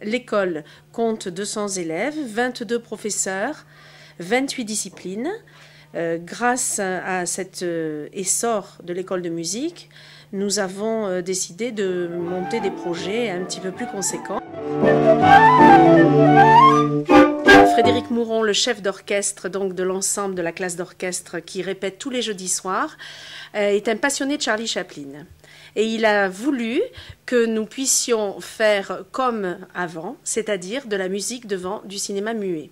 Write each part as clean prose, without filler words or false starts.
L'école compte 200 élèves, 22 professeurs, 28 disciplines. Grâce à cet essor de l'école de musique, nous avons décidé de monter des projets un petit peu plus conséquents. Frédéric Mouron, le chef d'orchestre donc de l'ensemble de la classe d'orchestre qui répète tous les jeudis soirs, est un passionné de Charlie Chaplin. Et il a voulu que nous puissions faire comme avant, c'est-à-dire de la musique devant du cinéma muet.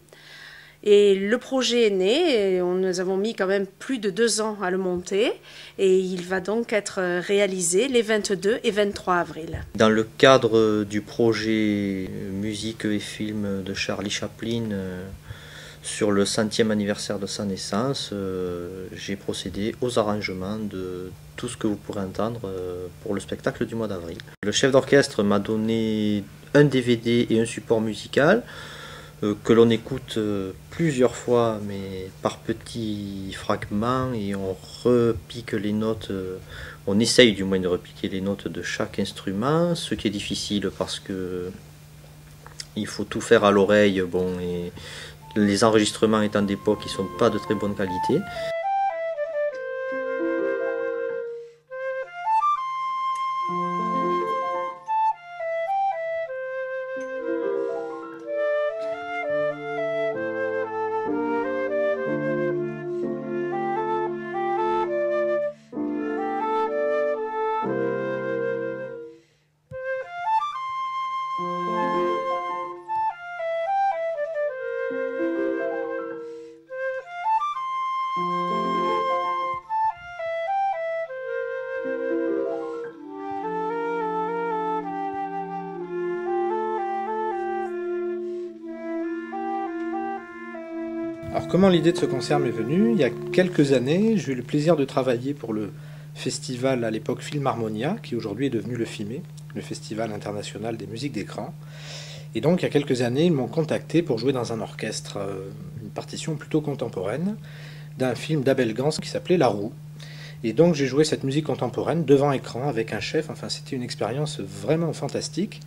Et le projet est né, et nous avons mis quand même plus de 2 ans à le monter, et il va donc être réalisé les 22 et 23 avril. Dans le cadre du projet musique et film de Charlie Chaplin, sur le 100e anniversaire de sa naissance, j'ai procédé aux arrangements de tout ce que vous pourrez entendre pour le spectacle du mois d'avril. Le chef d'orchestre m'a donné un DVD et un support musical que l'on écoute plusieurs fois, mais par petits fragments, et on repique les notes, on essaye du moins de repiquer les notes de chaque instrument, ce qui est difficile parce que il faut tout faire à l'oreille, bon, et les enregistrements étant d'époque qui ne sont pas de très bonne qualité. Alors comment l'idée de ce concert m'est venue? Il y a quelques années, j'ai eu le plaisir de travailler pour le festival à l'époque Film Harmonia, qui aujourd'hui est devenu le FIME, le Festival international des musiques d'écran. Et donc il y a quelques années, ils m'ont contacté pour jouer dans un orchestre, une partition plutôt contemporaine, d'un film d'Abel Gans qui s'appelait La Roue. Et donc j'ai joué cette musique contemporaine devant écran avec un chef. Enfin, c'était une expérience vraiment fantastique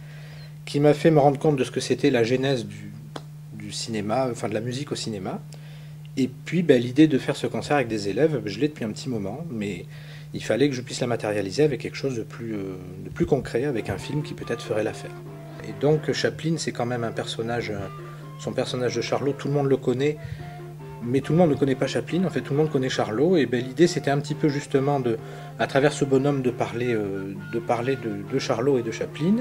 qui m'a fait me rendre compte de ce que c'était la genèse du cinéma, enfin de la musique au cinéma. Et puis l'idée de faire ce concert avec des élèves, je l'ai depuis un petit moment, mais il fallait que je puisse la matérialiser avec quelque chose de plus concret, avec un film qui peut-être ferait l'affaire. Et donc Chaplin, c'est quand même un personnage, son personnage de Charlot, tout le monde le connaît, mais tout le monde ne connaît pas Chaplin, en fait tout le monde connaît Charlot, et l'idée c'était un petit peu justement, à travers ce bonhomme, de parler de Charlot et de Chaplin,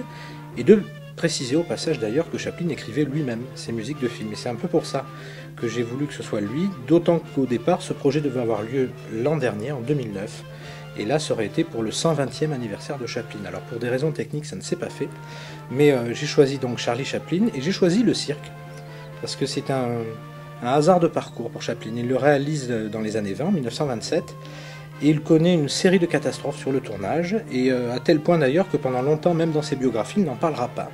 et de préciser au passage d'ailleurs que Chaplin écrivait lui-même ses musiques de film. Et c'est un peu pour ça que j'ai voulu que ce soit lui, d'autant qu'au départ ce projet devait avoir lieu l'an dernier, en 2009, et là ça aurait été pour le 120e anniversaire de Chaplin. Alors pour des raisons techniques ça ne s'est pas fait, mais j'ai choisi donc Charlie Chaplin, et j'ai choisi le cirque, parce que c'est un hasard de parcours pour Chaplin. Il le réalise dans les années 20, 1927, et il connaît une série de catastrophes sur le tournage, et à tel point d'ailleurs que pendant longtemps, même dans ses biographies, il n'en parlera pas.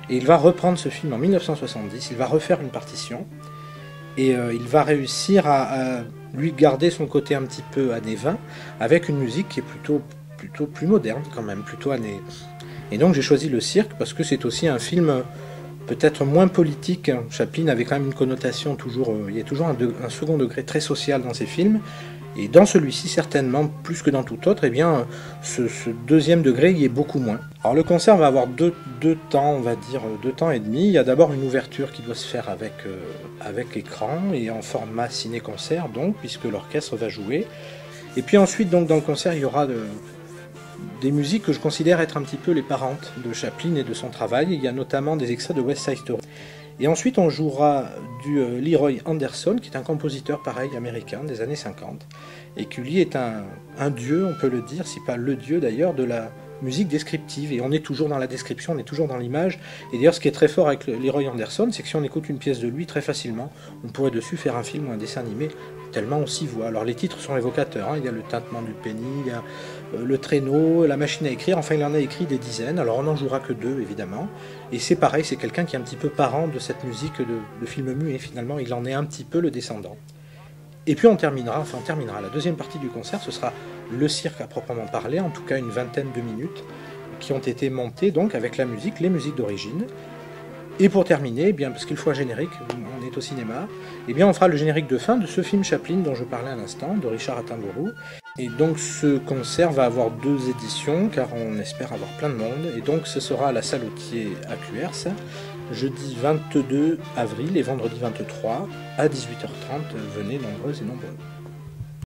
Et il va reprendre ce film en 1970, il va refaire une partition, et il va réussir à lui garder son côté un petit peu années 20, avec une musique qui est plutôt plus moderne quand même, plutôt années... Et donc j'ai choisi le cirque parce que c'est aussi un film peut-être moins politique. Chaplin avait quand même une connotation toujours, il y a toujours un second degré très social dans ses films. Et dans celui-ci, certainement, plus que dans tout autre, ce deuxième degré y est beaucoup moins. Alors le concert va avoir deux temps, on va dire 2 temps et demi. Il y a d'abord une ouverture qui doit se faire avec écran et en format ciné-concert, donc, puisque l'orchestre va jouer. Et puis ensuite, donc, dans le concert, il y aura des musiques que je considère être un petit peu les parentes de Chaplin et de son travail. Il y a notamment des extraits de West Side Story. Et ensuite, on jouera du Leroy Anderson, qui est un compositeur pareil américain des années 50, et qui lui est un dieu, on peut le dire, si pas le dieu d'ailleurs, de la musique descriptive. Et on est toujours dans la description, on est toujours dans l'image. Et d'ailleurs, ce qui est très fort avec Leroy Anderson, c'est que si on écoute une pièce de lui très facilement, on pourrait dessus faire un film ou un dessin animé, tellement on s'y voit. Alors les titres sont évocateurs, hein. Il y a le tintement du penny, il y a le traîneau, la machine à écrire, enfin il en a écrit des dizaines. Alors on n'en jouera que 2 évidemment, et c'est pareil, c'est quelqu'un qui est un petit peu parent de cette musique de film muet, finalement il en est un petit peu le descendant. Et puis on terminera, la deuxième partie du concert, ce sera le cirque à proprement parler, en tout cas une vingtaine de minutes, qui ont été montées donc avec la musique, les musiques d'origine. Et pour terminer, eh bien, parce qu'il faut un générique, on est au cinéma, eh bien, on fera le générique de fin de ce film Chaplin dont je parlais à l'instant, de Richard Attenborough. Et donc ce concert va avoir 2 éditions, car on espère avoir plein de monde. Et donc ce sera à la Salle Autier à Cuers, jeudi 22 avril et vendredi 23 à 18h30. Venez nombreux et nombreux.